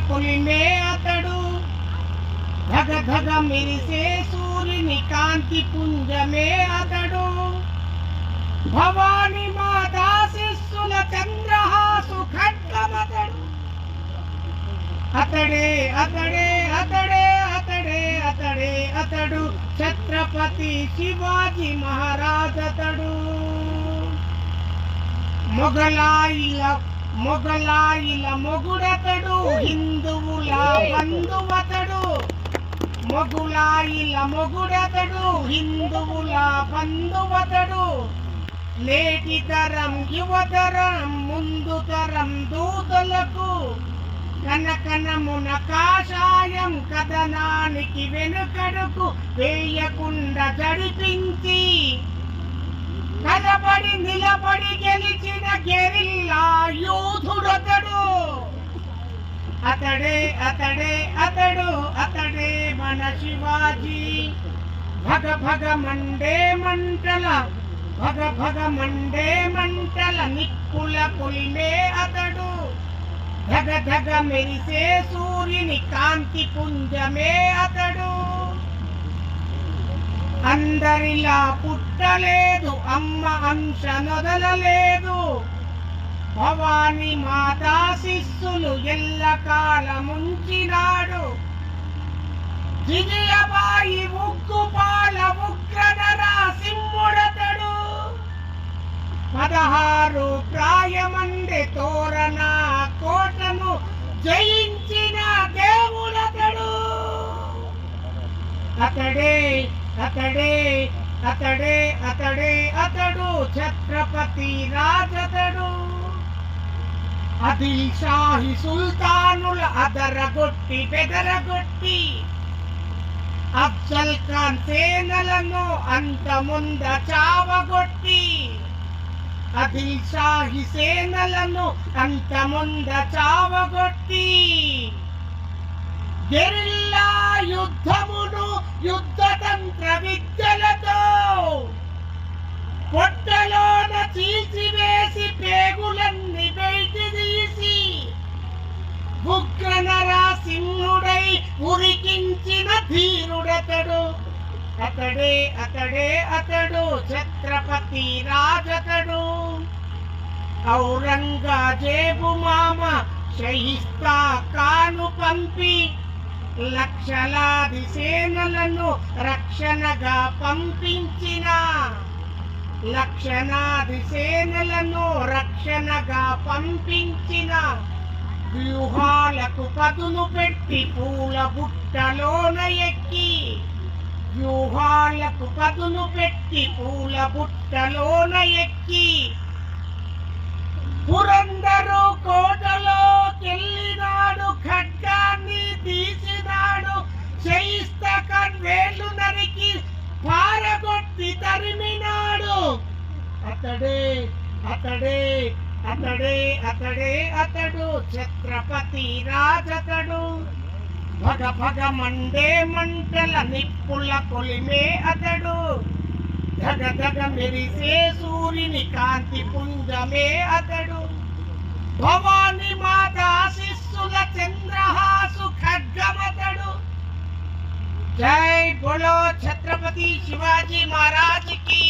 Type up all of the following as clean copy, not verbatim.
కొలిమే అతడు ధగ ధగ మెరిసే సూర్యుని కాంతి పుంజమే అతడు భవాని మాతా శిస్సుల చంద్రహాసు ఖడ్గమతడు అతడే అతడే అతడే అతడే అతడే అతడు ఛత్రపతి శివాజీ మహారాజ్ అతడు మొగలాయిల మొగుడతడు హిందువుల బంధువతడు మొగులాయిల మొగుడతడు హిందువుల బంధువతడు నేటి తరం యువతరం ముందు తరం దూతలకు కనకనమున కాషాయం కథనానికి వెనుకడుకు వేయకుండా జడిపించి కలబడి నిలబడి గెలిచిన గెరిల్లా యూథుడతడు అతడే అతడే అతడు అతడే మన శివాజీ భగ భగ మండే మంటల భగ భగ మండే మంటల నిప్పుల కొలిమే అతడు ధగ ధగ మెరిసే సూర్యుని కాంతి పుంజమే అతడు అందరిలా పుట్టలేదు అమ్మ అంశ నొదలలేదు భవాని మాతా శిస్సులు ఎల్లకాలముంచినాడు జిజియబాయి ఉగ్గుపాల ఉగ్రనరా సింహుడతడు 16 ప్రాయమండే తోరణ కోటను జయించిన దేవుడతడు అతడే అతడే అతడే అతడే అతడు ఛత్రపతి రాజతడు ఆదిల్ షాహి సుల్తానుల అదరగొట్టి బెదరగొట్టి అఫ్జల్ ఖాన్ సేనలను అంతముంద చావగొట్టి ఆదిల్ షాహి సేనలను అంతముంద చావగొట్టి గెరిల్లా యుద్ధమును యుద్ధతంత్ర విద్యలతో పొట్టలోన చీల్చివేసి పేగులన్నీ బయటి తీసి ఉగ్ర నరసింహుడై ఉరికించిన ధీరుడతడు అతడే అతడే అతడు ఛత్రపతి రాజతడు ఔరంగజేబు మామ షహిస్తా ఖాను పంపి లక్షలాది సేనలను రక్షణగా పంపించిన లక్షలాది సేనలను రక్షణగా పంపించిన వ్యూహాలకు పదును పెట్టి పూల బుట్టలోన ఎక్కి వ్యూహాలకు పదును పెట్టి పూల బుట్టలోన ఎక్కి పురందరు కోటలో కెళ్ళినాడు ఖడ్గాన్ని తీసినాడు షహిస్తా ఖాన్ వేళ్ళు నరికి పారగొట్టి తరిమినాడు అతడే అతడే అతడే అతడే అతడు ఛత్రపతి రాజతడు భగ భగ మండే మంటల నిప్పుల కొలిమే అతడు ధగ ధగ మెరిసే సూర్యుని కాంతి పుంజమే అతడు భవాని మాతా శిస్సుల చంద్రహాసు ఖడ్గమతడు జై బోలో ఛత్రపతి శివాజీ మహారాజ్ की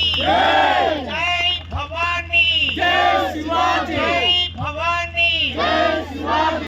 జై భవానీ జై శివాజీ జై భవానీ జై శివాజీ।